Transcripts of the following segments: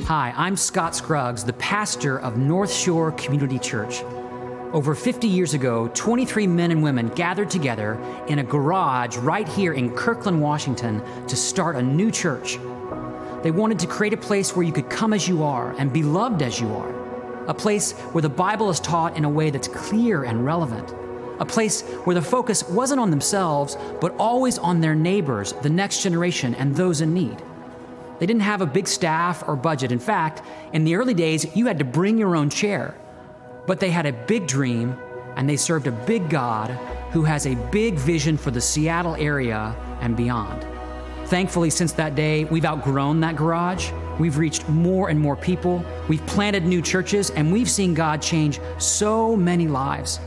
Hi, I'm Scott Scruggs, the pastor of Northshore Community Church. Over 50 years ago, 23 men and women gathered together in a garage right here in Kirkland, Washington, to start a new church. They wanted to create a place where you could come as you are and be loved as you are. A place where the Bible is taught in a way that's clear and relevant. A place where the focus wasn't on themselves, but always on their neighbors, the next generation, and those in need. They didn't have a big staff or budget. In fact, in the early days, you had to bring your own chair. But they had a big dream, and they served a big God who has a big vision for the Seattle area and beyond. Thankfully, since that day, we've outgrown that garage. We've reached more and more people. We've planted new churches, and we've seen God change so many lives.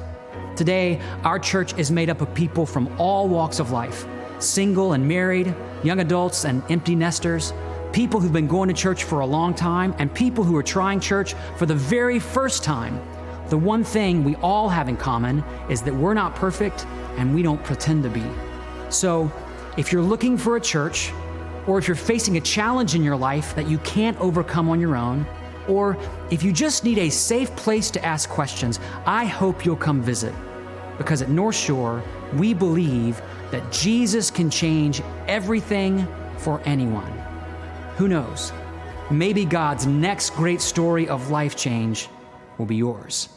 Today, our church is made up of people from all walks of life, single and married, young adults and empty nesters, people who've been going to church for a long time, and people who are trying church for the very first time. The one thing we all have in common is that we're not perfect and we don't pretend to be. So, if you're looking for a church, or if you're facing a challenge in your life that you can't overcome on your own, or if you just need a safe place to ask questions, I hope you'll come visit. Because at Northshore, we believe that Jesus can change everything for anyone. Who knows? Maybe God's next great story of life change will be yours.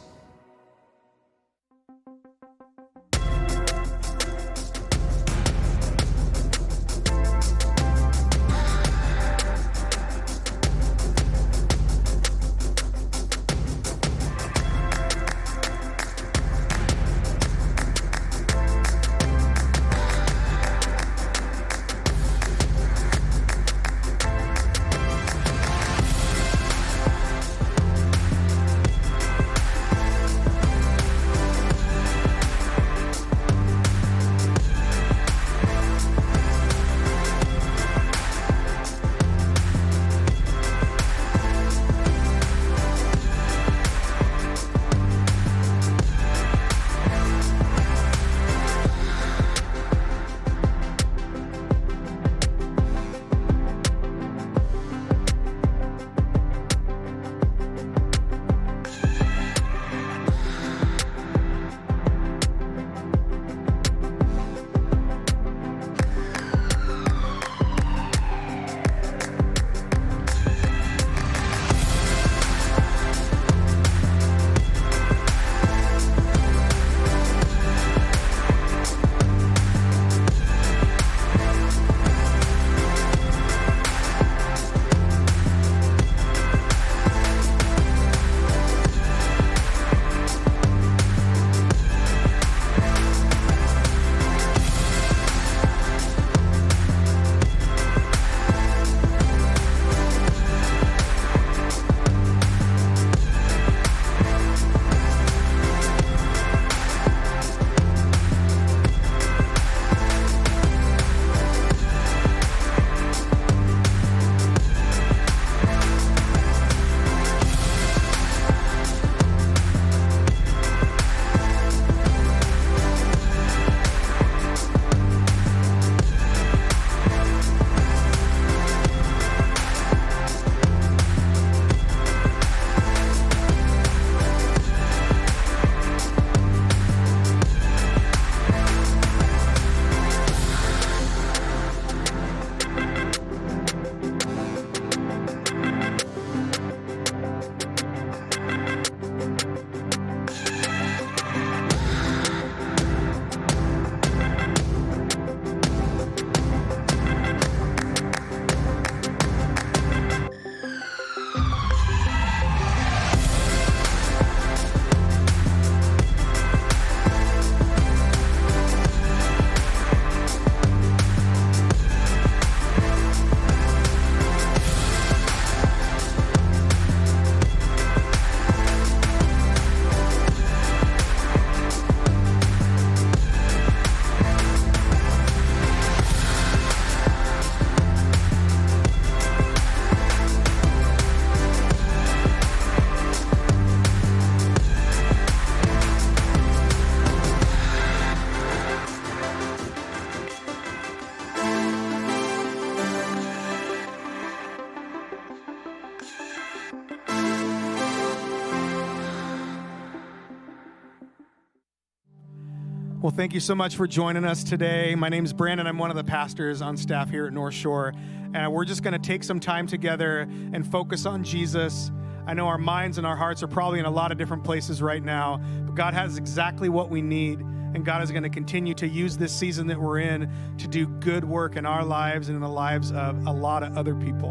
Well, thank you so much for joining us today. My name is Brandon. I'm one of the pastors on staff here at Northshore. And we're just going to take some time together and focus on Jesus. I know our minds and our hearts are probably in a lot of different places right now, but God has exactly what we need. And God is going to continue to use this season that we're in to do good work in our lives and in the lives of a lot of other people.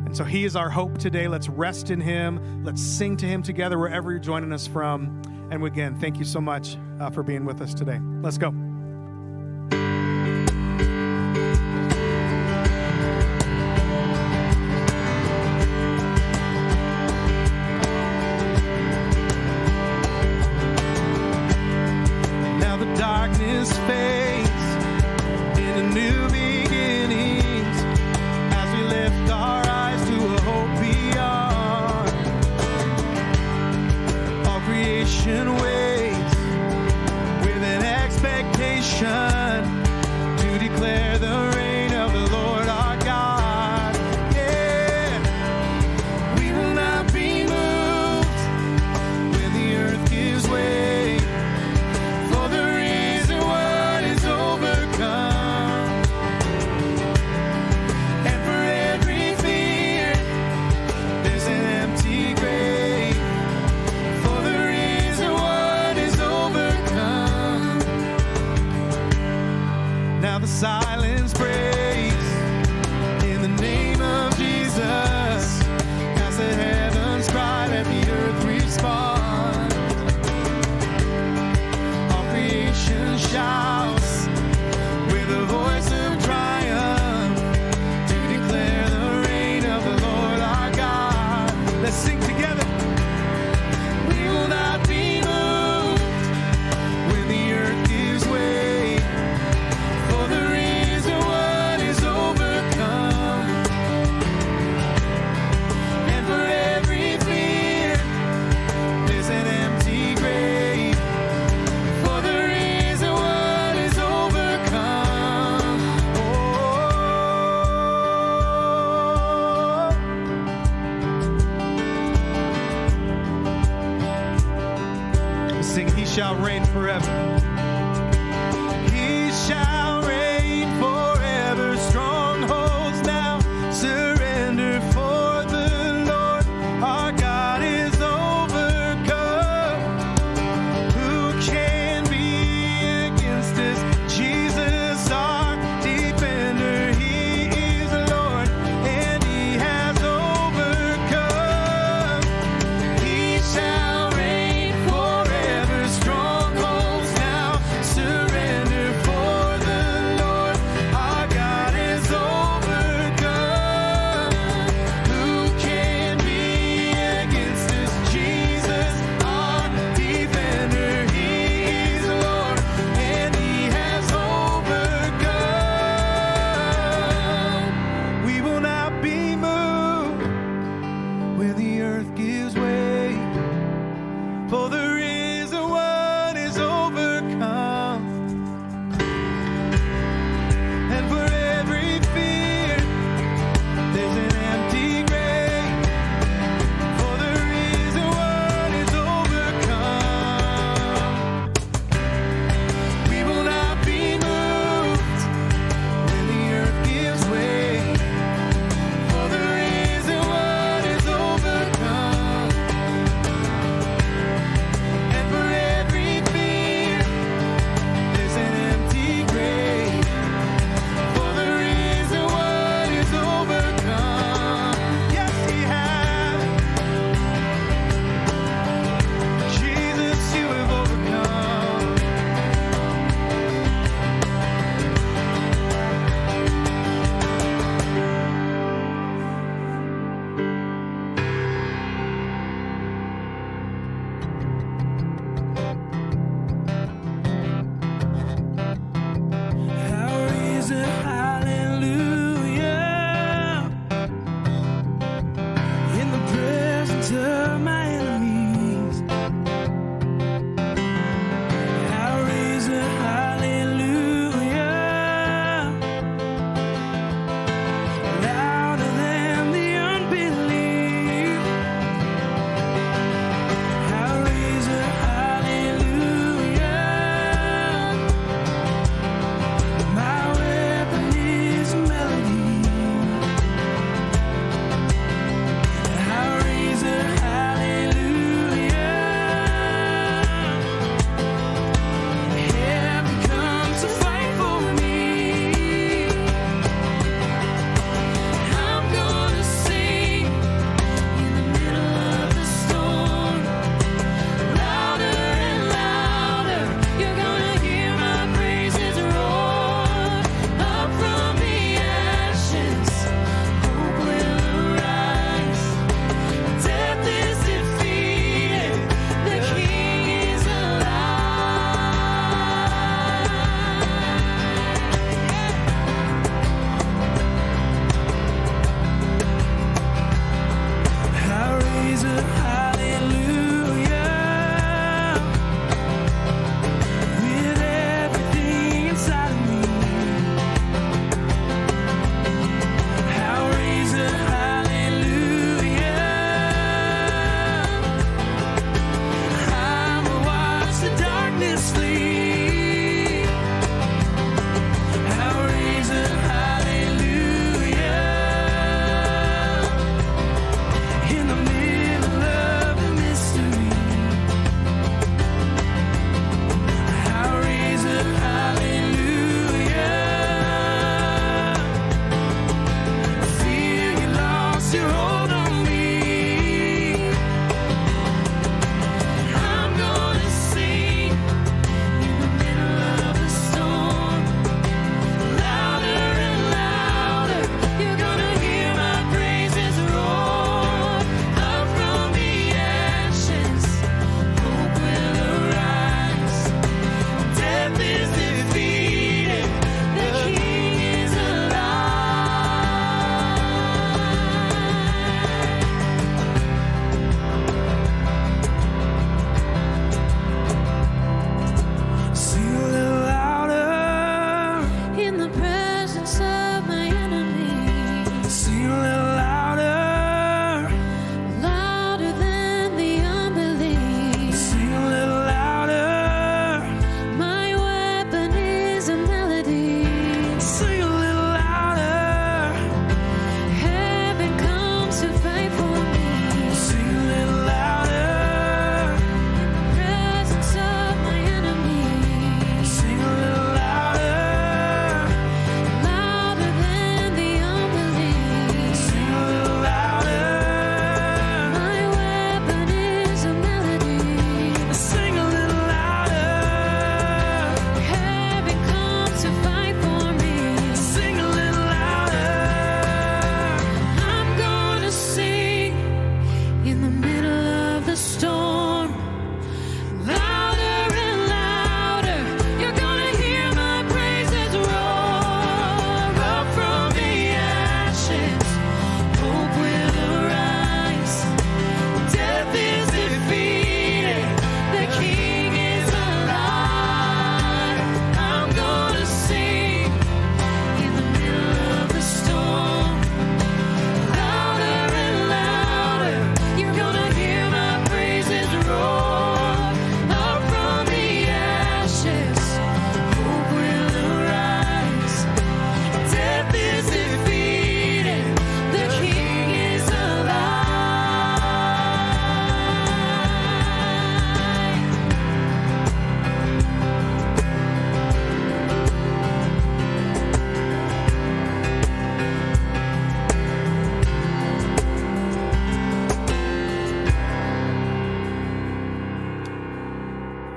And so He is our hope today. Let's rest in Him. Let's sing to Him together wherever you're joining us from. And again, thank you so much for being with us today. Let's go. Now the darkness fades into new beginnings as we lift our eyes to a hope beyond. All creation waits with an expectation to declare the reign of the Lord our God. Yeah, we will not be moved when the earth gives way, for the risen one is overcome. And for every fear, there's an empty grave, for the risen one is overcome. Now the silence breaks in the name of Jesus, as the heavens cry, let the earth respond. All creation shouts with a voice of triumph to declare the reign of the Lord our God. Let's sing together. We will not be moved when the earth gives way, for the risen one is overcome. And for every fear, there's an empty grave, for the risen one is overcome. Sing, He shall reign forever. He shall reign forever. Strongholds now surrender, for the Lord our God is overcome. Who can be against us? Jesus our defender. He is Lord and He has overcome. He shall reign forever. Strongholds now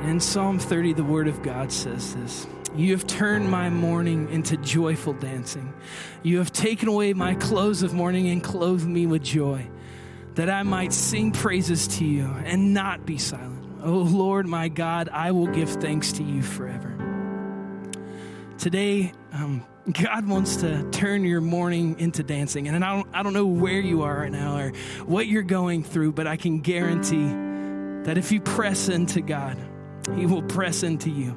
In Psalm 30, the word of God says this: "You have turned my mourning into joyful dancing. You have taken away my clothes of mourning and clothed me with joy, that I might sing praises to you and not be silent. O Lord, my God, I will give thanks to you forever." Today, God wants to turn your mourning into dancing. And I don't know where you are right now or what you're going through, but I can guarantee that if you press into God, He will press into you.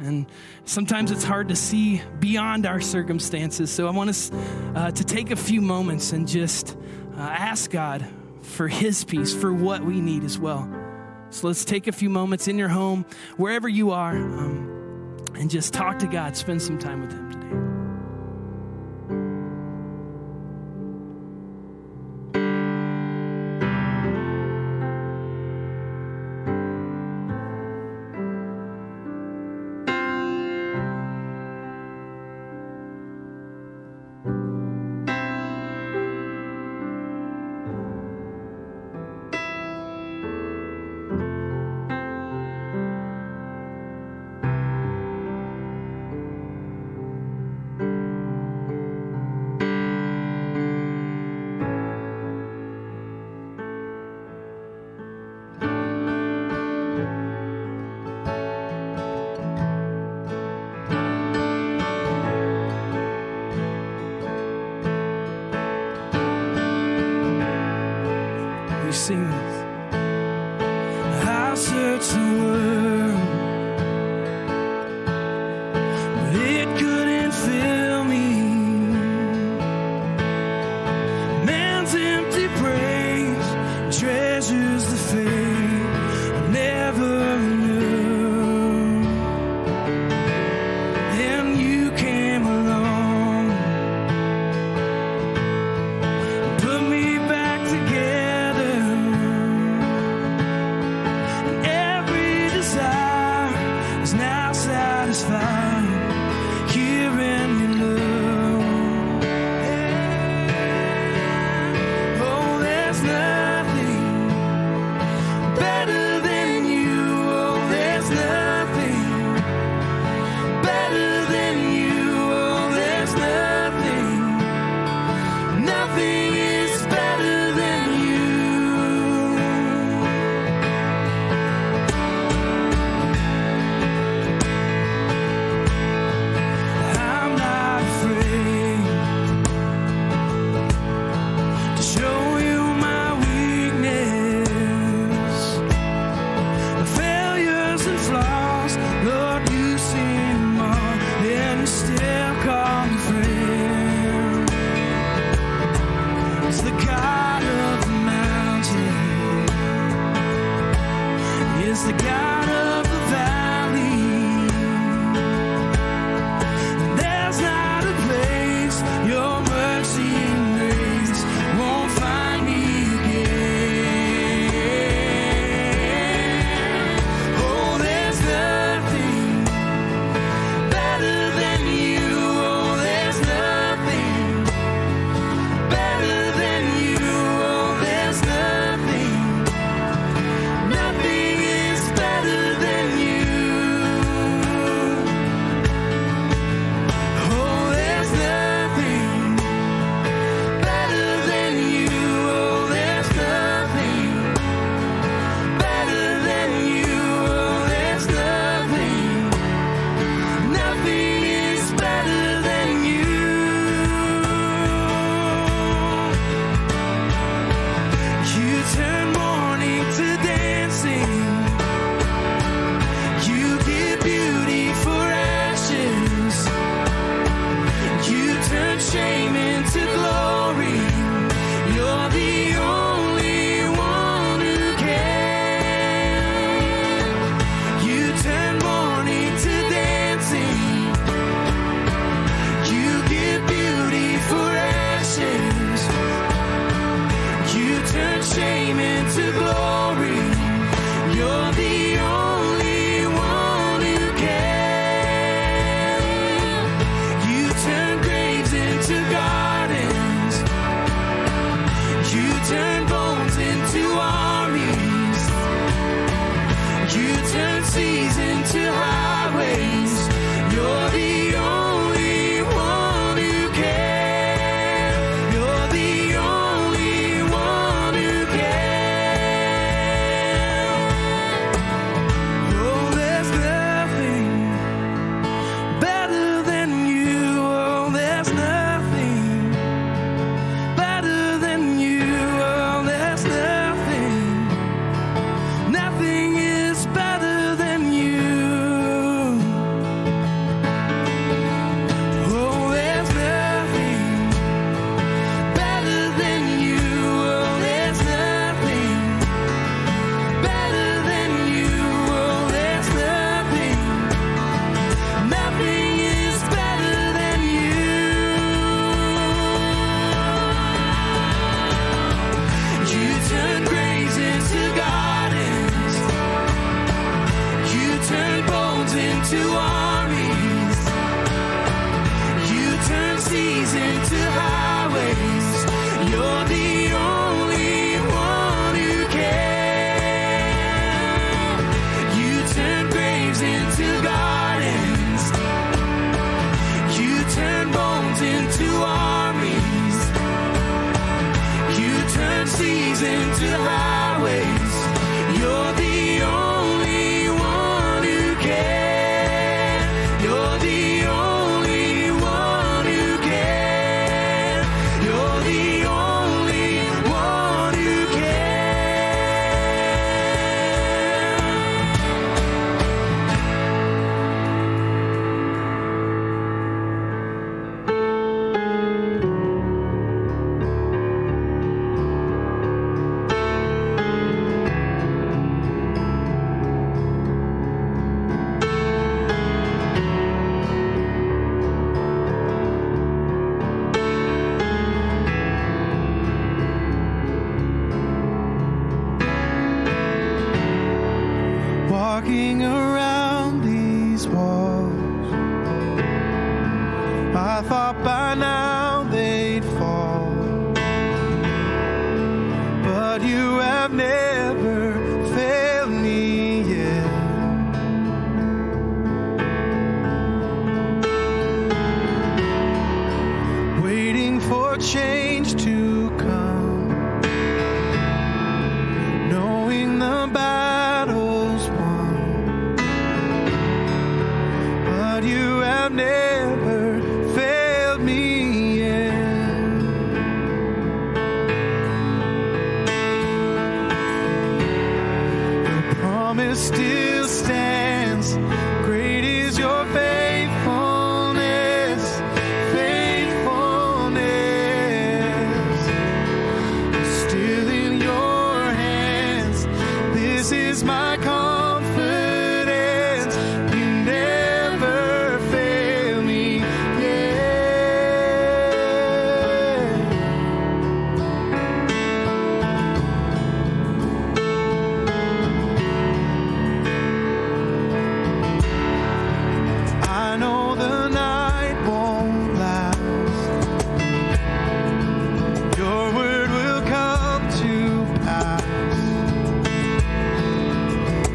And sometimes it's hard to see beyond our circumstances. So I want us to take a few moments and just ask God for His peace, for what we need as well. So let's take a few moments in your home, wherever you are, and just talk to God. Spend some time with Him today. Sing this. I searched the world, but it couldn't fill me. Man's empty praise treasures the fame I never knew. Then you came along, put me back together. You turn seas into highways. You're the only one who can. You're the only one who can. Oh, there's nothing better than you. Oh, there's nothing better than you. Oh, there's nothing. Nothing is better than you. Oh, there's nothing better than you. Oh, there's nothing better than you. Oh, there's nothing. Nothing is better than you. You turn graves into gardens. You turn bones into armies. You turn seas into highways. You're the only one who can. You turn graves into gardens. You turn bones into armies. You turn seas into highways. You're the only one who can. You're the only one who can. You're the only one who can. Walking around these walls, I thought by now they'd fall, but you have never failed me yet. Waiting for change to come, knowing the battle's won, but you have never failed me yet. Your promise still stands. Great is your faithfulness, faithfulness. Still in your hands. This is my confidence. You never fail me yet. I know the night won't last. Your word will come to pass.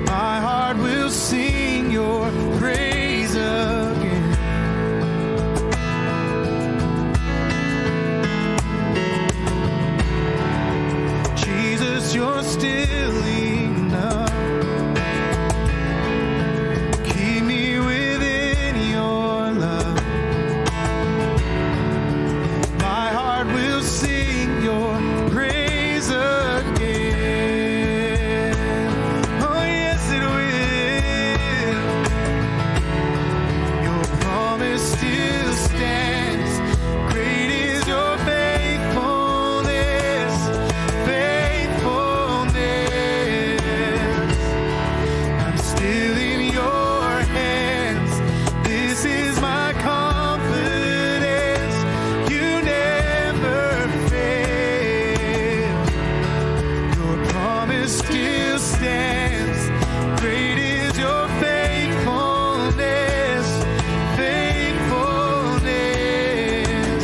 My heart will sing your praise again. Jesus, you're still enough. Keep me within your love. My heart will sing your praise again. Oh, yes, it will. Your promise still stands. Great is your faithfulness, faithfulness. I'm still in your hands. This is my confidence. You never fail. Your promise still stands. Great is your faithfulness, faithfulness.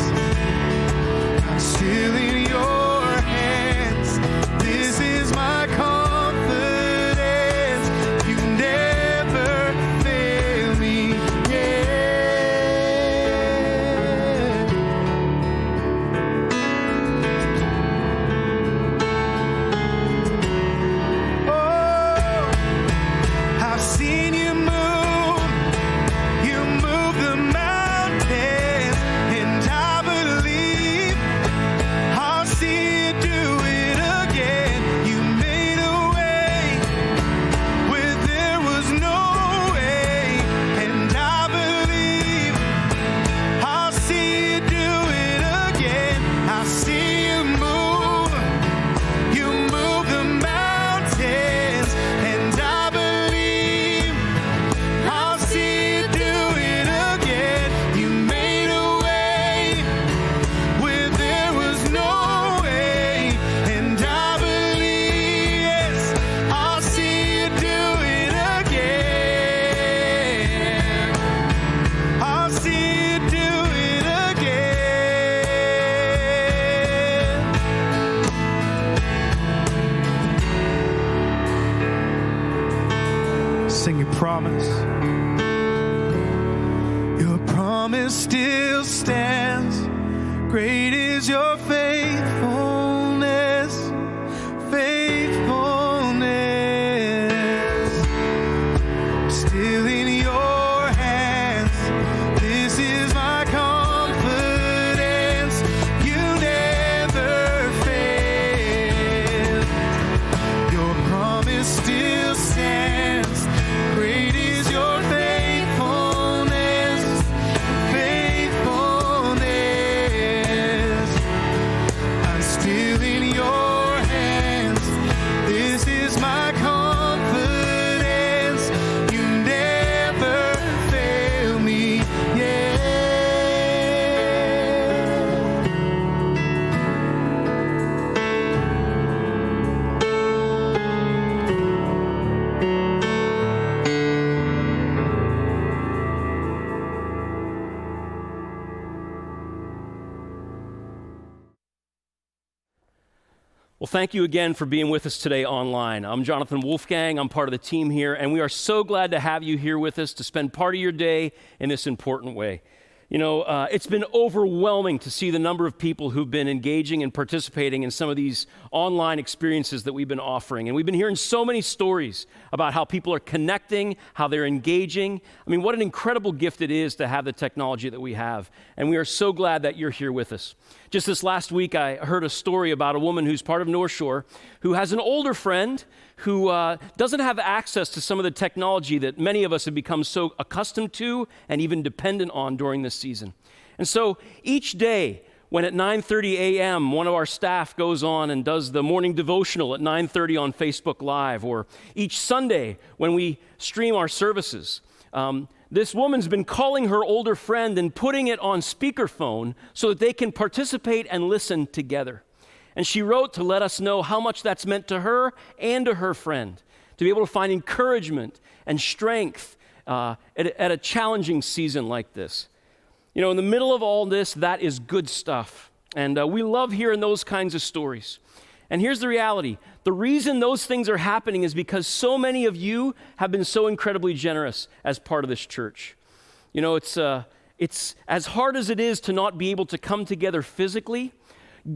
I'm still in your hands. This is my confidence. You promise. Your promise still stands. Great is your faithfulness, faithfulness. Still in your hands, this is my confidence. You never fail. Your promise still stands. Great is your faithfulness, faithfulness. I'm still in your hands. This is my confidence. You never fail me yet. Well, thank you again for being with us today online. I'm Jonathan Wolfgang. I'm part of the team here, and we are so glad to have you here with us to spend part of your day in this important way. You know, it's been overwhelming to see the number of people who've been engaging and participating in some of these online experiences that we've been offering. And we've been hearing so many stories about how people are connecting, how they're engaging. I mean, what an incredible gift it is to have the technology that we have. And we are so glad that you're here with us. Just this last week, I heard a story about a woman who's part of Northshore who has an older friend who doesn't have access to some of the technology that many of us have become so accustomed to and even dependent on during this season. And so each day, when at 9:30 a.m., one of our staff goes on and does the morning devotional at 9:30 on Facebook Live, or each Sunday when we stream our services, this woman's been calling her older friend and putting it on speakerphone so that they can participate and listen together. And she wrote to let us know how much that's meant to her and to her friend, to be able to find encouragement and strength at a challenging season like this. You know, in the middle of all this, that is good stuff. And we love hearing those kinds of stories. And here's the reality. The reason those things are happening is because so many of you have been so incredibly generous as part of this church. You know, it's as hard as it is to not be able to come together physically.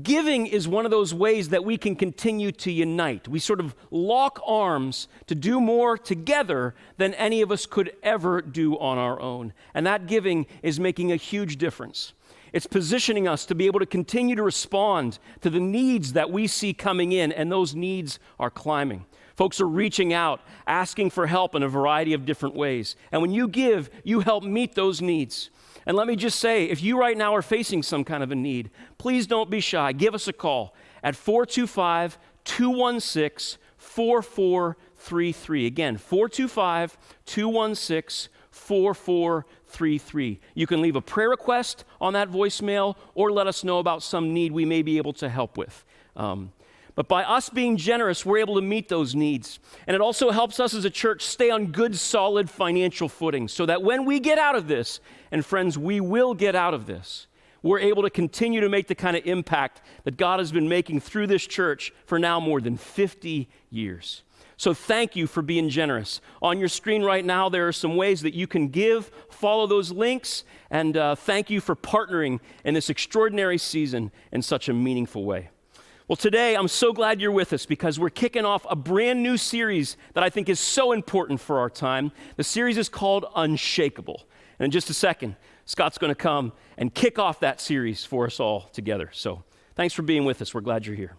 Giving is one of those ways that we can continue to unite. We sort of lock arms to do more together than any of us could ever do on our own. And that giving is making a huge difference. It's positioning us to be able to continue to respond to the needs that we see coming in, and those needs are climbing. Folks are reaching out, asking for help in a variety of different ways. And when you give, you help meet those needs. And let me just say, if you right now are facing some kind of a need, please don't be shy. Give us a call at 425-216-4433. Again, 425-216-4433. You can leave a prayer request on that voicemail or let us know about some need we may be able to help with. But by us being generous, we're able to meet those needs. And it also helps us as a church stay on good, solid financial footing so that when we get out of this, and friends, we will get out of this, we're able to continue to make the kind of impact that God has been making through this church for now more than 50 years. So thank you for being generous. On your screen right now, there are some ways that you can give. Follow those links, and thank you for partnering in this extraordinary season in such a meaningful way. Well, today, I'm so glad you're with us because we're kicking off a brand new series that I think is so important for our time. The series is called Unshakable. And in just a second, Scott's going to come and kick off that series for us all together. So thanks for being with us. We're glad you're here.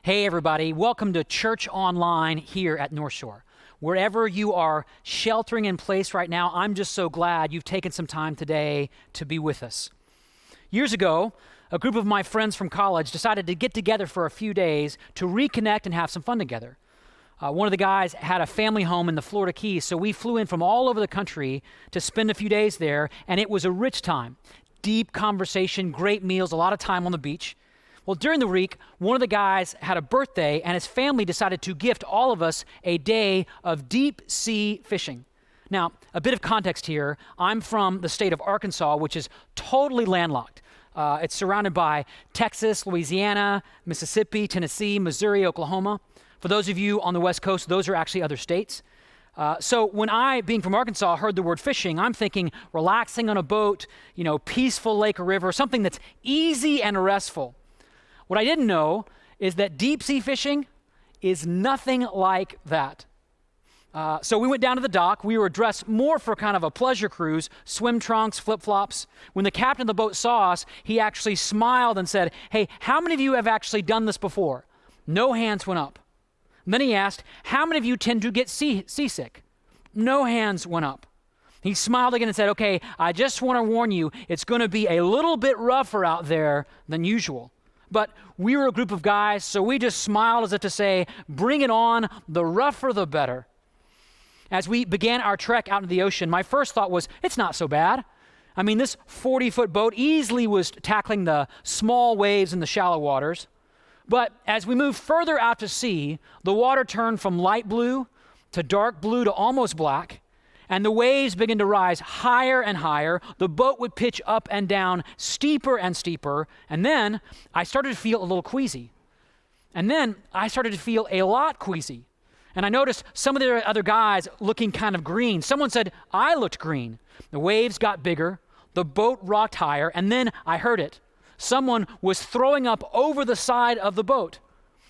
Hey everybody, welcome to Church Online here at Northshore. Wherever you are sheltering in place right now, I'm just so glad you've taken some time today to be with us. Years ago, a group of my friends from college decided to get together for a few days to reconnect and have some fun together. One of the guys had a family home in the Florida Keys, so we flew in from all over the country to spend a few days there, and it was a rich time. Deep conversation, great meals, a lot of time on the beach. Well, during the week, one of the guys had a birthday, and his family decided to gift all of us a day of deep sea fishing. Now, a bit of context here. I'm from the state of Arkansas, which is totally landlocked. It's surrounded by Texas, Louisiana, Mississippi, Tennessee, Missouri, Oklahoma. For those of you on the West Coast, those are actually other states. So when I, being from Arkansas, heard the word fishing, I'm thinking relaxing on a boat, peaceful lake or river, something that's easy and restful. What I didn't know is that deep sea fishing is nothing like that. So we went down to the dock. We were dressed more for kind of a pleasure cruise, swim trunks, flip-flops. When the captain of the boat saw us, he actually smiled and said, "Hey, how many of you have actually done this before?" No hands went up. And then he asked, "How many of you tend to get seasick?" No hands went up. He smiled again and said, "Okay, I just want to warn you, it's going to be a little bit rougher out there than usual." But we were a group of guys, so we just smiled as if to say, "Bring it on, the rougher the better." As we began our trek out into the ocean, my first thought was, it's not so bad. I mean, this 40-foot boat easily was tackling the small waves in the shallow waters. But as we moved further out to sea, the water turned from light blue to dark blue to almost black, and the waves began to rise higher and higher. The boat would pitch up and down, steeper and steeper, and then I started to feel a little queasy. And then I started to feel a lot queasy. And I noticed some of the other guys looking kind of green. Someone said, I looked green. The waves got bigger, the boat rocked higher, and then I heard it. Someone was throwing up over the side of the boat.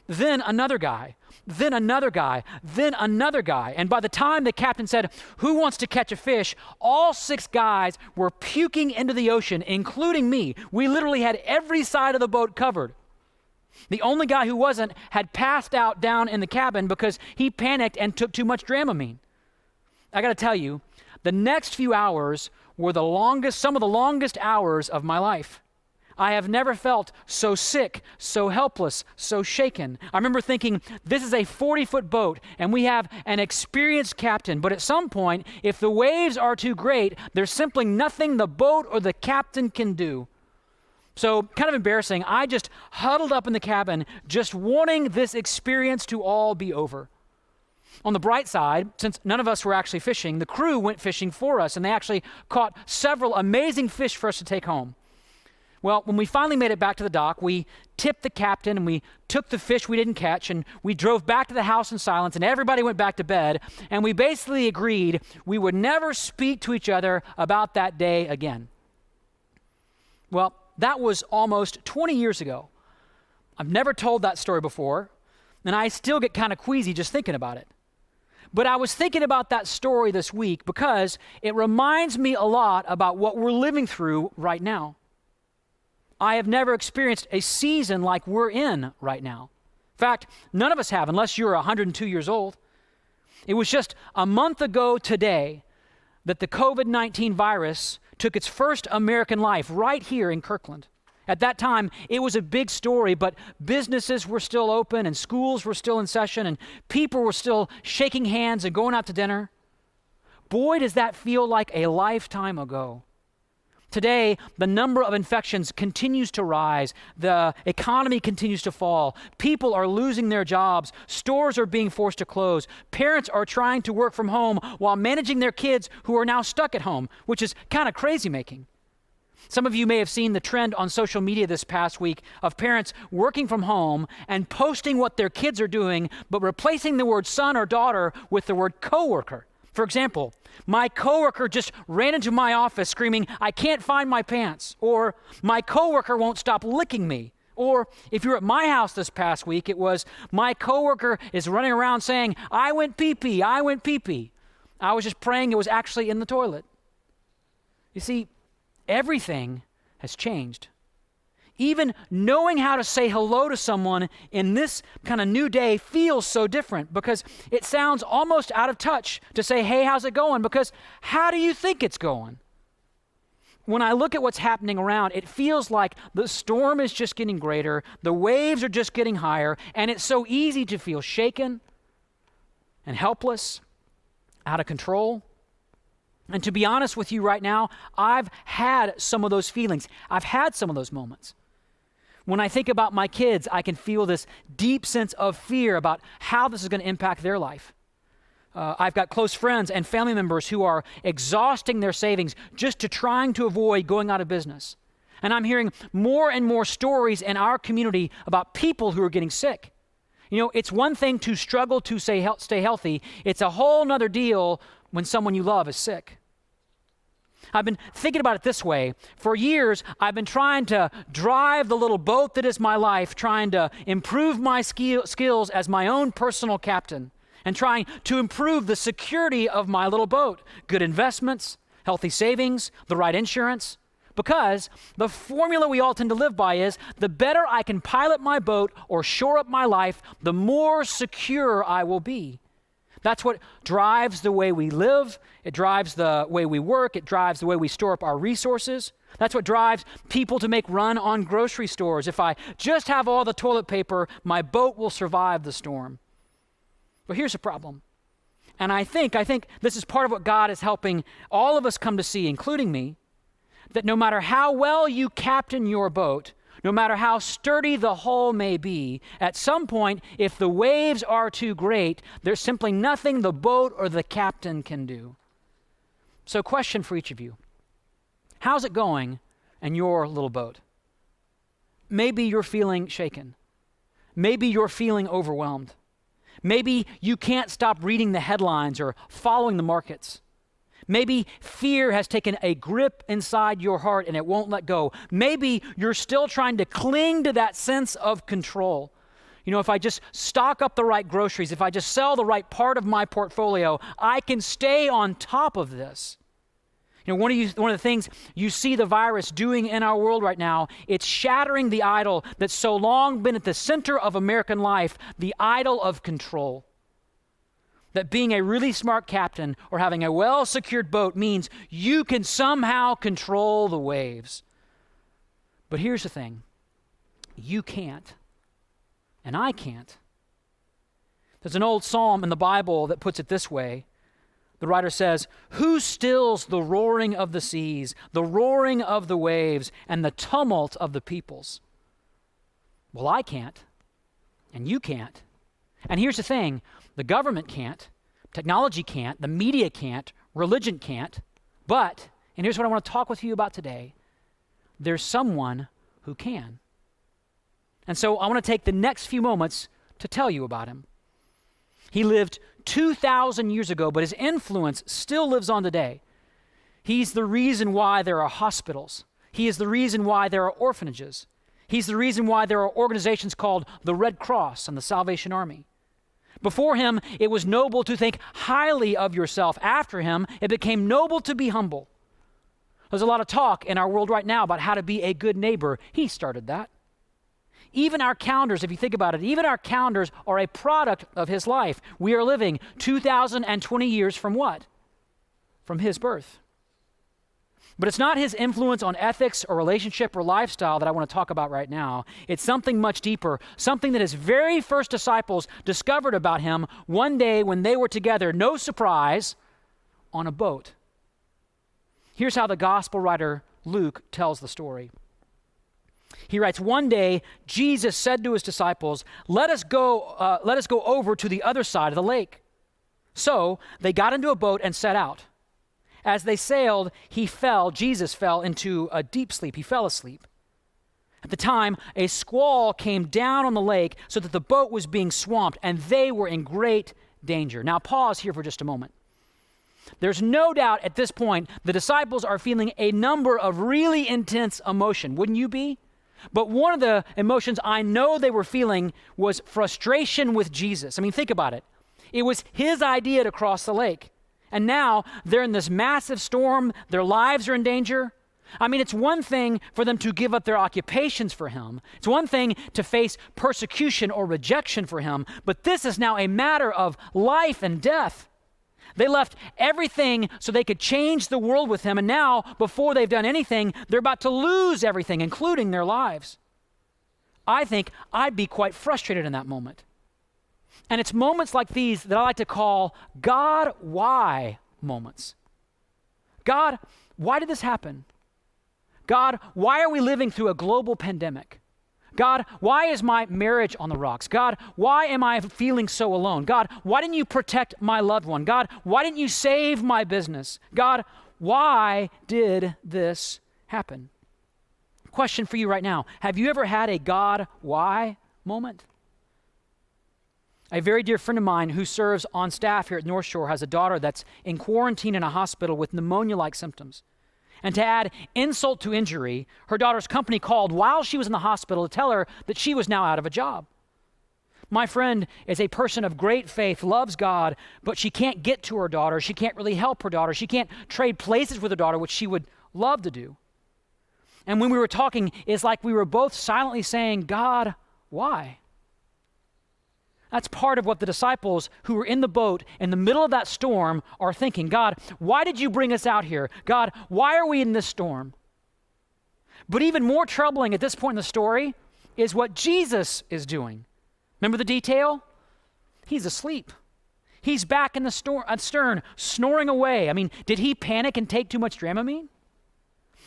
Then another guy, then another guy, then another guy. And by the time the captain said, "Who wants to catch a fish?" all 6 guys were puking into the ocean, including me. We literally had every side of the boat covered. The only guy who wasn't had passed out down in the cabin because he panicked and took too much Dramamine. I got to tell you, the next few hours were some of the longest hours of my life. I have never felt so sick, so helpless, so shaken. I remember thinking, this is a 40-foot boat, and we have an experienced captain, but at some point, if the waves are too great, there's simply nothing the boat or the captain can do. So, kind of embarrassing, I just huddled up in the cabin, just wanting this experience to all be over. On the bright side, since none of us were actually fishing, the crew went fishing for us, and they actually caught several amazing fish for us to take home. Well, when we finally made it back to the dock, we tipped the captain, and we took the fish we didn't catch, and we drove back to the house in silence, and everybody went back to bed, and we basically agreed we would never speak to each other about that day again. Well, that was almost 20 years ago. I've never told that story before, and I still get kind of queasy just thinking about it. But I was thinking about that story this week because it reminds me a lot about what we're living through right now. I have never experienced a season like we're in right now. In fact, none of us have, unless you're 102 years old. It was just a month ago today that the COVID-19 virus took its first American life right here in Kirkland. At that time, it was a big story, but businesses were still open and schools were still in session and people were still shaking hands and going out to dinner. Boy, does that feel like a lifetime ago. Today, the number of infections continues to rise. The economy continues to fall. People are losing their jobs. Stores are being forced to close. Parents are trying to work from home while managing their kids who are now stuck at home, which is kind of crazy making. Some of you may have seen the trend on social media this past week of parents working from home and posting what their kids are doing, but replacing the word son or daughter with the word coworker. For example, my coworker just ran into my office screaming, "I can't find my pants," or "My coworker won't stop licking me." Or if you were at my house this past week, it was, "My coworker is running around saying, 'I went pee-pee, I went pee-pee.'" I was just praying it was actually in the toilet. You see, everything has changed. Even knowing how to say hello to someone in this kind of new day feels so different because it sounds almost out of touch to say, "Hey, how's it going?" Because how do you think it's going? when I look at what's happening around, it feels like the storm is just getting greater, the waves are just getting higher, and it's so easy to feel shaken and helpless, out of control. And to be honest with you right now, I've had some of those feelings. I've had some of those moments. When I think about my kids, I can feel this deep sense of fear about how this is going to impact their life. I've got close friends and family members who are exhausting their savings just to trying to avoid going out of business. And I'm hearing more and more stories in our community about people who are getting sick. You know, it's one thing to struggle to stay healthy. It's a whole nother deal when someone you love is sick. I've been thinking about it this way. For years, I've been trying to drive the little boat that is my life, trying to improve my skills as my own personal captain, and trying to improve the security of my little boat. Good investments, healthy savings, the right insurance. Because the formula we all tend to live by is the better I can pilot my boat or shore up my life, the more secure I will be. That's what drives the way we live. It drives the way we work. It drives the way we store up our resources. That's what drives people to make run on grocery stores. If I just have all the toilet paper, my boat will survive the storm. But here's the problem. And I think this is part of what God is helping all of us come to see, including me, that no matter how well you captain your boat, no matter how sturdy the hull may be, at some point, if the waves are too great, there's simply nothing the boat or the captain can do. So question for each of you. How's it going in your little boat? Maybe you're feeling shaken. Maybe you're feeling overwhelmed. Maybe you can't stop reading the headlines or following the markets. Maybe fear has taken a grip inside your heart and it won't let go. Maybe you're still trying to cling to that sense of control. You know, if I just stock up the right groceries, if I just sell the right part of my portfolio, I can stay on top of this. You know, one of the things you see the virus doing in our world right now, it's shattering the idol that's so long been at the center of American life, the idol of control. That being a really smart captain or having a well-secured boat means you can somehow control the waves. But here's the thing. You can't. And I can't. There's an old psalm in the Bible that puts it this way. The writer says, "Who stills the roaring of the seas, the roaring of the waves, and the tumult of the peoples?" Well, I can't, and you can't. And here's the thing, the government can't, technology can't, the media can't, religion can't, but, and here's what I want to talk with you about today, there's someone who can. And so I want to take the next few moments to tell you about him. He lived 2,000 years ago, but his influence still lives on today. He's the reason why there are hospitals. He is the reason why there are orphanages. He's the reason why there are organizations called the Red Cross and the Salvation Army. Before him, it was noble to think highly of yourself. After him, it became noble to be humble. There's a lot of talk in our world right now about how to be a good neighbor. He started that. Even our calendars, if you think about it, even our calendars are a product of his life. We are living 2,020 years from what? From his birth. But it's not his influence on ethics or relationship or lifestyle that I want to talk about right now. It's something much deeper, something that his very first disciples discovered about him one day when they were together, no surprise, on a boat. Here's how the gospel writer Luke tells the story. He writes, "One day, Jesus said to his disciples, let us go over to the other side of the lake. So they got into a boat and set out. As they sailed, Jesus fell into a deep sleep. He fell asleep. At the time, a squall came down on the lake so that the boat was being swamped and they were in great danger." Now pause here for just a moment. There's no doubt at this point the disciples are feeling a number of really intense emotion. Wouldn't you be? But one of the emotions I know they were feeling was frustration with Jesus. I mean, think about it. It was his idea to cross the lake. And now they're in this massive storm. Their lives are in danger. I mean, it's one thing for them to give up their occupations for him. It's one thing to face persecution or rejection for him. But this is now a matter of life and death. They left everything so they could change the world with him. And now, before they've done anything, they're about to lose everything, including their lives. I think I'd be quite frustrated in that moment. And it's moments like these that I like to call God, why moments. God, why did this happen? God, why are we living through a global pandemic? God, why is my marriage on the rocks? God, why am I feeling so alone? God, why didn't you protect my loved one? God, why didn't you save my business? God, why did this happen? Question for you right now. Have you ever had a God, why moment? A very dear friend of mine who serves on staff here at Northshore has a daughter that's in quarantine in a hospital with pneumonia-like symptoms. And to add insult to injury, her daughter's company called while she was in the hospital to tell her that she was now out of a job. My friend is a person of great faith, loves God, but she can't get to her daughter. She can't really help her daughter. She can't trade places with her daughter, which she would love to do. And when we were talking, it's like we were both silently saying, God, why? That's part of what the disciples who were in the boat in the middle of that storm are thinking. God, why did you bring us out here? God, why are we in this storm? But even more troubling at this point in the story is what Jesus is doing. Remember the detail? He's asleep. He's back in the stern, snoring away. I mean, did he panic and take too much Dramamine? You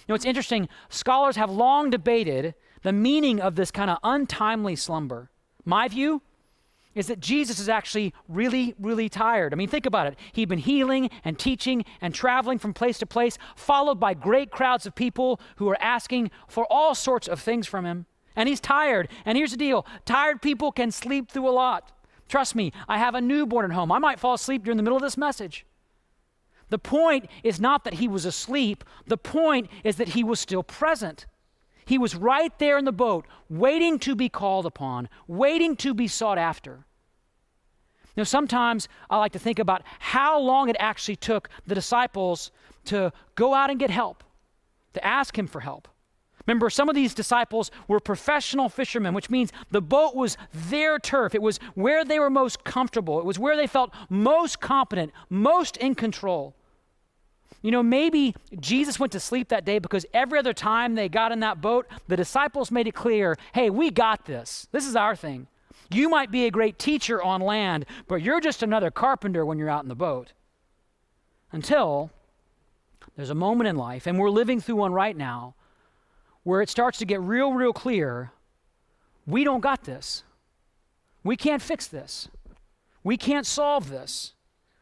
know, it's interesting. Scholars have long debated the meaning of this kind of untimely slumber. My view is that Jesus is actually really, really tired. I mean, think about it. He'd been healing and teaching and traveling from place to place, followed by great crowds of people who are asking for all sorts of things from him. And he's tired. And here's the deal. Tired people can sleep through a lot. Trust me, I have a newborn at home. I might fall asleep during the middle of this message. The point is not that he was asleep. The point is that he was still present. He was right there in the boat, waiting to be called upon, waiting to be sought after. Now, sometimes I like to think about how long it actually took the disciples to go out and get help, to ask him for help. Remember, some of these disciples were professional fishermen, which means the boat was their turf. It was where they were most comfortable. It was where they felt most competent, most in control. You know, maybe Jesus went to sleep that day because every other time they got in that boat, the disciples made it clear, hey, we got this. This is our thing. You might be a great teacher on land, but you're just another carpenter when you're out in the boat. Until there's a moment in life, and we're living through one right now, where it starts to get real, real clear, we don't got this. We can't fix this. We can't solve this.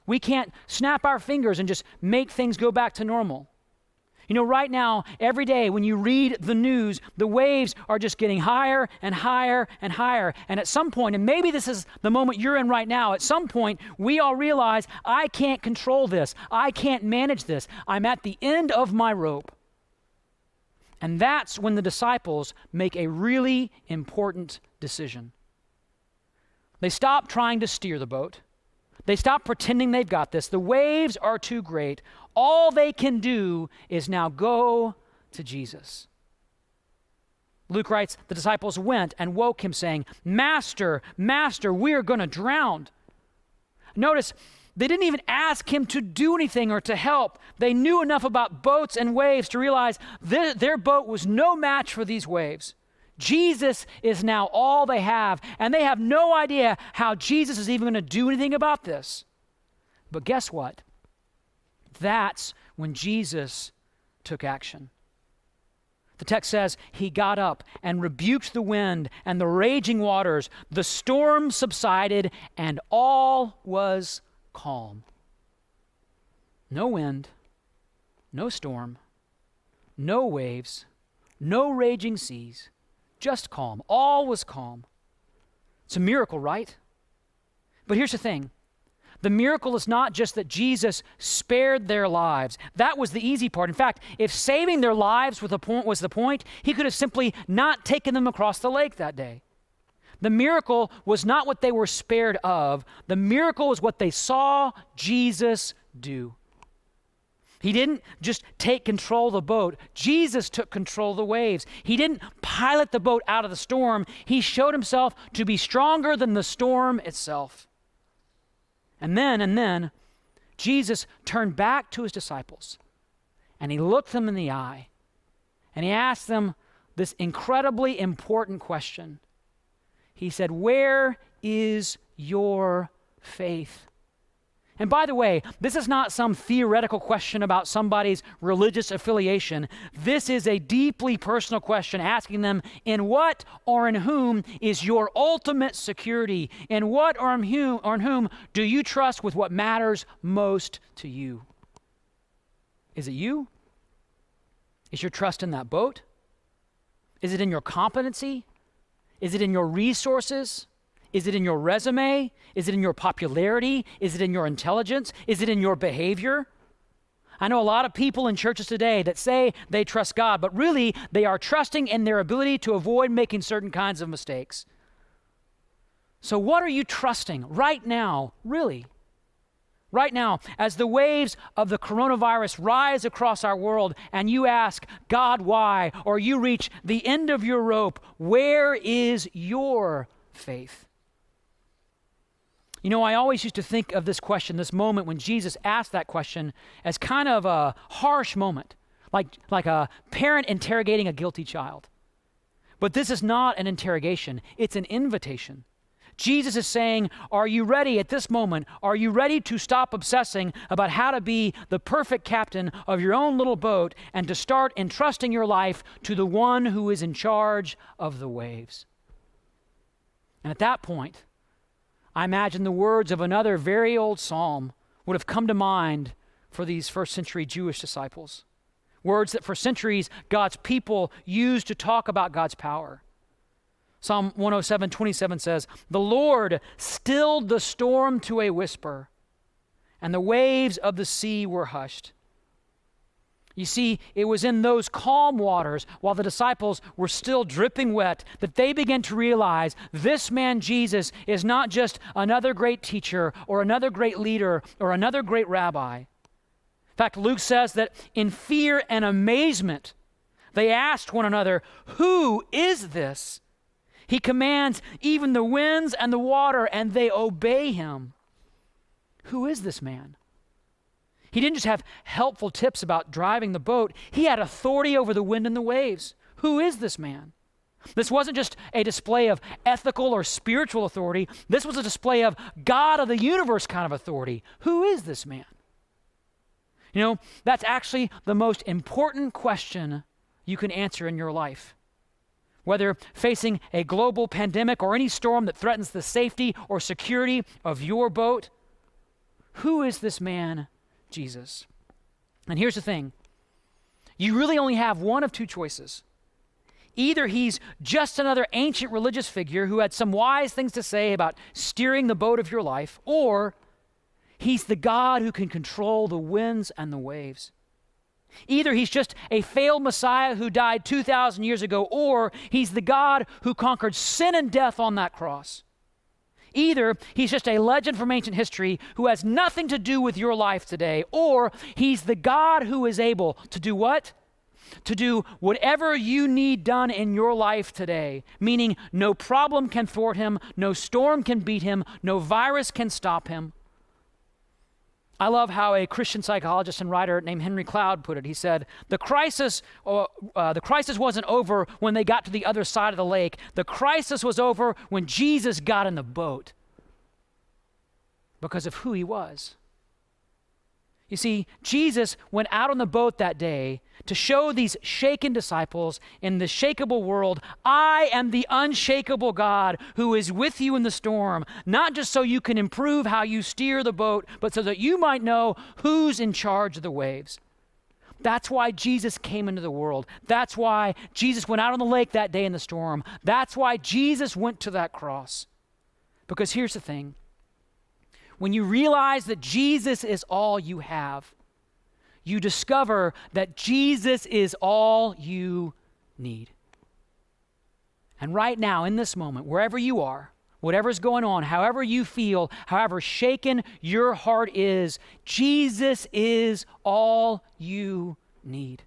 We can't snap our fingers and just make things go back to normal. You know, right now, every day when you read the news, the waves are just getting higher and higher and higher. And at some point, and maybe this is the moment you're in right now, at some point, we all realize, I can't control this. I can't manage this. I'm at the end of my rope. And that's when the disciples make a really important decision. They stop trying to steer the boat. They stop pretending they've got this. The waves are too great. All they can do is now go to Jesus. Luke writes, the disciples went and woke him saying, Master, Master, we are going to drown. Notice, they didn't even ask him to do anything or to help. They knew enough about boats and waves to realize their boat was no match for these waves. Jesus is now all they have, and they have no idea how Jesus is even going to do anything about this. But guess what? That's when Jesus took action. The text says, he got up and rebuked the wind and the raging waters. The storm subsided, and all was calm. No wind, no storm, no waves, no raging seas. Just calm. All was calm. It's a miracle, right? But here's the thing. The miracle is not just that Jesus spared their lives. That was the easy part. In fact, if saving their lives was the point, he could have simply not taken them across the lake that day. The miracle was not what they were spared of. The miracle was what they saw Jesus do. He didn't just take control of the boat. Jesus took control of the waves. He didn't pilot the boat out of the storm. He showed himself to be stronger than the storm itself. And then, Jesus turned back to his disciples and he looked them in the eye and he asked them this incredibly important question. He said, "Where is your faith?" And by the way, this is not some theoretical question about somebody's religious affiliation. This is a deeply personal question asking them, in what or in whom is your ultimate security? In what or in whom do you trust with what matters most to you? Is it you? Is your trust in that boat? Is it in your competency? Is it in your resources? Is it in your resume? Is it in your popularity? Is it in your intelligence? Is it in your behavior? I know a lot of people in churches today that say they trust God, but really they are trusting in their ability to avoid making certain kinds of mistakes. So what are you trusting right now, really? Right now, as the waves of the coronavirus rise across our world and you ask, God, why? Or you reach the end of your rope, where is your faith? You know, I always used to think of this question, this moment when Jesus asked that question, as kind of a harsh moment, like a parent interrogating a guilty child. But this is not an interrogation, it's an invitation. Jesus is saying, are you ready at this moment? Are you ready to stop obsessing about how to be the perfect captain of your own little boat and to start entrusting your life to the one who is in charge of the waves? And at that point, I imagine the words of another very old psalm would have come to mind for these first century Jewish disciples. Words that for centuries God's people used to talk about God's power. Psalm 107:27 says, "The Lord stilled the storm to a whisper, and the waves of the sea were hushed." You see, it was in those calm waters, while the disciples were still dripping wet, that they began to realize this man Jesus is not just another great teacher or another great leader or another great rabbi. In fact, Luke says that in fear and amazement, they asked one another, "Who is this? He commands even the winds and the water, and they obey him." Who is this man? He didn't just have helpful tips about driving the boat. He had authority over the wind and the waves. Who is this man? This wasn't just a display of ethical or spiritual authority. This was a display of God of the universe kind of authority. Who is this man? You know, that's actually the most important question you can answer in your life. Whether facing a global pandemic or any storm that threatens the safety or security of your boat, who is this man, Jesus? And here's the thing. You really only have one of two choices. Either he's just another ancient religious figure who had some wise things to say about steering the boat of your life, or he's the God who can control the winds and the waves. Either he's just a failed Messiah who died 2,000 years ago, or he's the God who conquered sin and death on that cross. Either he's just a legend from ancient history who has nothing to do with your life today, or he's the God who is able to do what? To do whatever you need done in your life today, meaning no problem can thwart him, no storm can beat him, no virus can stop him. I love how a Christian psychologist and writer named Henry Cloud put it. He said, the crisis wasn't over when they got to the other side of the lake. The crisis was over when Jesus got in the boat because of who he was. You see, Jesus went out on the boat that day to show these shaken disciples in the shakeable world, I am the unshakable God who is with you in the storm, not just so you can improve how you steer the boat, but so that you might know who's in charge of the waves. That's why Jesus came into the world. That's why Jesus went out on the lake that day in the storm. That's why Jesus went to that cross. Because here's the thing. When you realize that Jesus is all you have, you discover that Jesus is all you need. And right now, in this moment, wherever you are, whatever's going on, however you feel, however shaken your heart is, Jesus is all you need.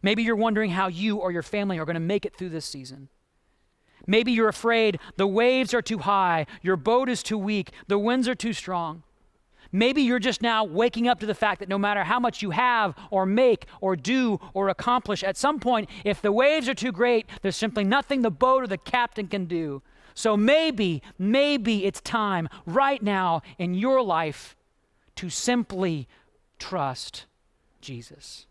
Maybe you're wondering how you or your family are going to make it through this season. Maybe you're afraid the waves are too high, your boat is too weak, the winds are too strong. Maybe you're just now waking up to the fact that no matter how much you have or make or do or accomplish, at some point, if the waves are too great, there's simply nothing the boat or the captain can do. So maybe it's time right now in your life to simply trust Jesus.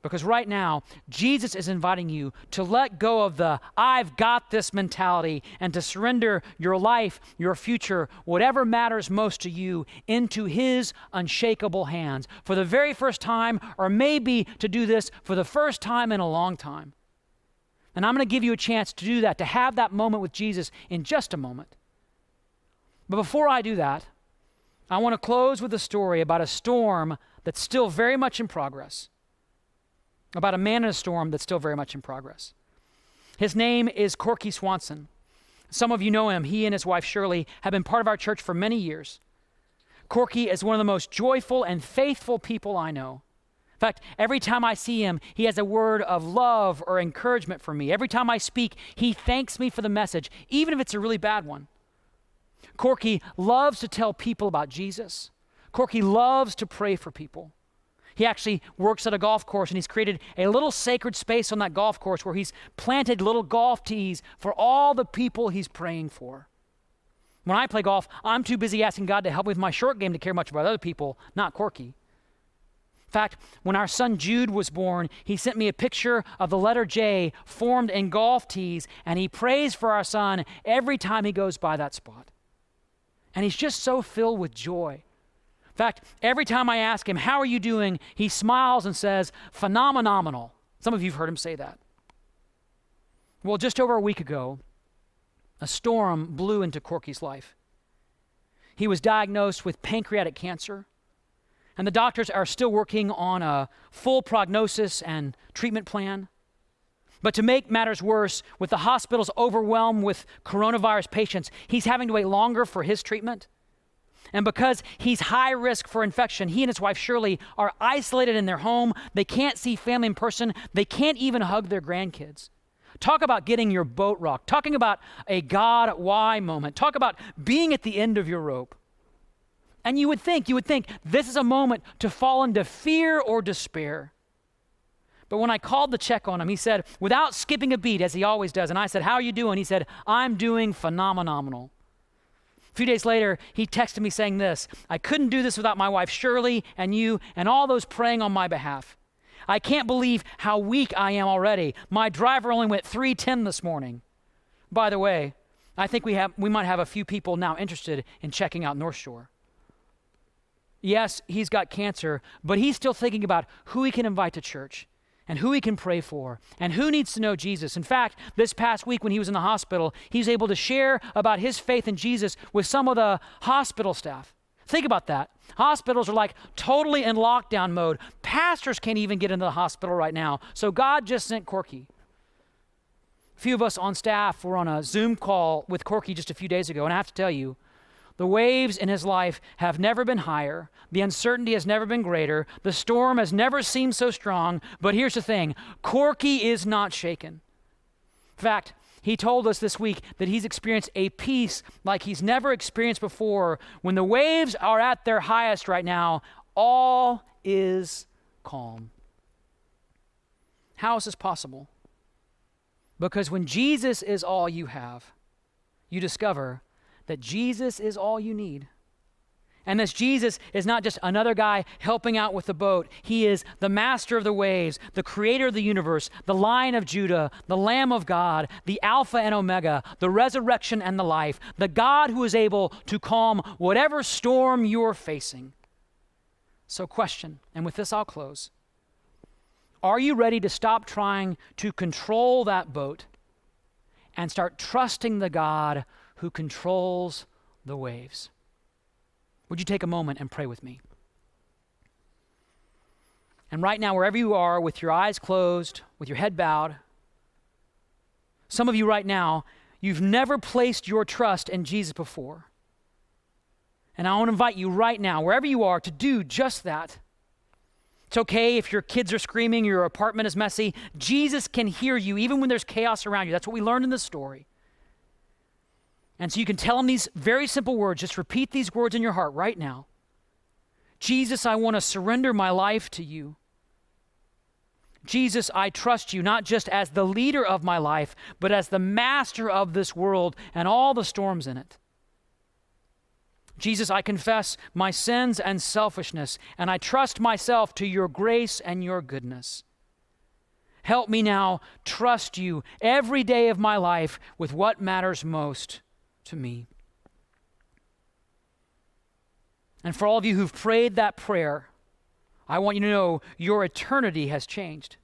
Because right now, Jesus is inviting you to let go of the "I've got this" mentality and to surrender your life, your future, whatever matters most to you, into his unshakable hands for the very first time, or maybe to do this for the first time in a long time. And I'm going to give you a chance to do that, to have that moment with Jesus in just a moment. But before I do that, I want to close with a story about a storm that's still very much in progress. About a man in a storm that's still very much in progress. His name is Corky Swanson. Some of you know him. He and his wife Shirley have been part of our church for many years. Corky is one of the most joyful and faithful people I know. In fact, every time I see him, he has a word of love or encouragement for me. Every time I speak, he thanks me for the message, even if it's a really bad one. Corky loves to tell people about Jesus. Corky loves to pray for people. He actually works at a golf course, and he's created a little sacred space on that golf course where he's planted little golf tees for all the people he's praying for. When I play golf, I'm too busy asking God to help me with my short game to care much about other people, not Corky. In fact, when our son Jude was born, he sent me a picture of the letter J formed in golf tees, and he prays for our son every time he goes by that spot. And he's just so filled with joy. In fact, every time I ask him, "How are you doing?" he smiles and says, "Phenomenal." Some of you have heard him say that. Well, just over a week ago, a storm blew into Corky's life. He was diagnosed with pancreatic cancer, and the doctors are still working on a full prognosis and treatment plan. But to make matters worse, with the hospitals overwhelmed with coronavirus patients, he's having to wait longer for his treatment. And because he's high risk for infection, he and his wife Shirley are isolated in their home. They can't see family in person. They can't even hug their grandkids. Talk about getting your boat rocked. Talking about a God, why moment. Talk about being at the end of your rope. And you would think this is a moment to fall into fear or despair. But when I called to check on him, he said, without skipping a beat, as he always does, and I said, "How are you doing?" He said, "I'm doing phenomenal." A few days later, he texted me saying this: "I couldn't do this without my wife Shirley and you and all those praying on my behalf. I can't believe how weak I am already. My driver only went 310 this morning." By the way, I think we might have a few people now interested in checking out Northshore. Yes, he's got cancer, but he's still thinking about who he can invite to church and who he can pray for, and who needs to know Jesus. In fact, this past week when he was in the hospital, he was able to share about his faith in Jesus with some of the hospital staff. Think about that. Hospitals are like totally in lockdown mode. Pastors can't even get into the hospital right now. So God just sent Corky. A few of us on staff were on a Zoom call with Corky just a few days ago, and I have to tell you, the waves in his life have never been higher. The uncertainty has never been greater. The storm has never seemed so strong. But here's the thing, Corky is not shaken. In fact, he told us this week that he's experienced a peace like he's never experienced before. When the waves are at their highest right now, all is calm. How is this possible? Because when Jesus is all you have, you discover that Jesus is all you need. And this Jesus is not just another guy helping out with the boat. He is the master of the waves, the creator of the universe, the Lion of Judah, the Lamb of God, the Alpha and Omega, the resurrection and the life, the God who is able to calm whatever storm you're facing. So question, and with this I'll close. Are you ready to stop trying to control that boat and start trusting the God who controls the waves? Would you take a moment and pray with me? And right now, wherever you are, with your eyes closed, with your head bowed, some of you right now, you've never placed your trust in Jesus before. And I want to invite you right now, wherever you are, to do just that. It's okay if your kids are screaming, your apartment is messy. Jesus can hear you even when there's chaos around you. That's what we learned in this story. And so you can tell him these very simple words. Just repeat these words in your heart right now. Jesus, I want to surrender my life to you. Jesus, I trust you not just as the leader of my life, but as the master of this world and all the storms in it. Jesus, I confess my sins and selfishness, and I trust myself to your grace and your goodness. Help me now trust you every day of my life with what matters most to me. And for all of you who've prayed that prayer, I want you to know your eternity has changed.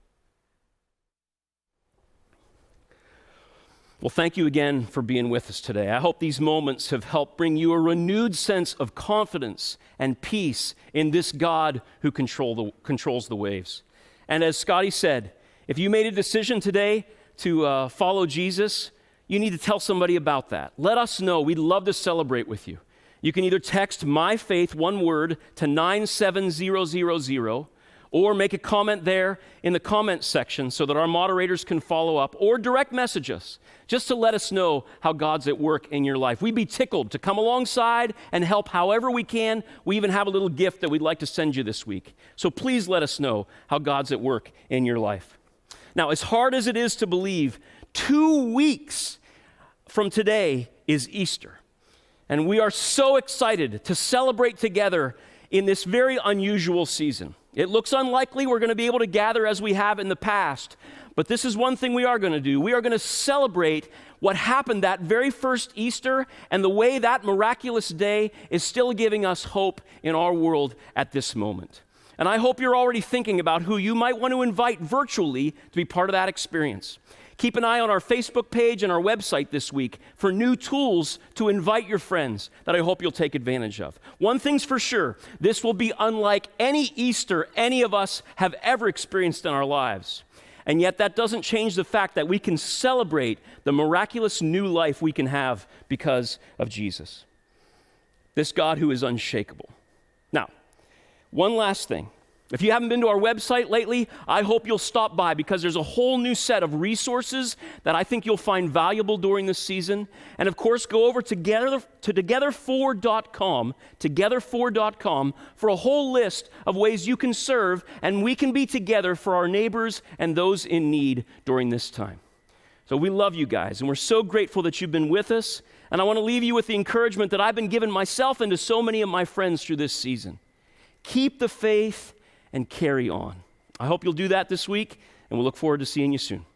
Well, thank you again for being with us today. I hope these moments have helped bring you a renewed sense of confidence and peace in this God who controls the waves. And as Scotty said, if you made a decision today to follow Jesus, you need to tell somebody about that. Let us know. We'd love to celebrate with you. You can either text My Faith, one word, to 97000, or make a comment there in the comments section so that our moderators can follow up, or direct message us just to let us know how God's at work in your life. We'd be tickled to come alongside and help however we can. We even have a little gift that we'd like to send you this week. So please let us know how God's at work in your life. Now, as hard as it is to believe, 2 weeks from today is Easter. And we are so excited to celebrate together in this very unusual season. It looks unlikely we're going to be able to gather as we have in the past, but this is one thing we are going to do. We are going to celebrate what happened that very first Easter and the way that miraculous day is still giving us hope in our world at this moment. And I hope you're already thinking about who you might want to invite virtually to be part of that experience. Keep an eye on our Facebook page and our website this week for new tools to invite your friends that I hope you'll take advantage of. One thing's for sure, this will be unlike any Easter any of us have ever experienced in our lives. And yet that doesn't change the fact that we can celebrate the miraculous new life we can have because of Jesus. This God who is unshakable. Now, one last thing. If you haven't been to our website lately, I hope you'll stop by because there's a whole new set of resources that I think you'll find valuable during this season. And of course, go over to together4.com for a whole list of ways you can serve and we can be together for our neighbors and those in need during this time. So we love you guys, and we're so grateful that you've been with us. And I want to leave you with the encouragement that I've been given myself and to so many of my friends through this season. Keep the faith and carry on. I hope you'll do that this week, and we'll look forward to seeing you soon.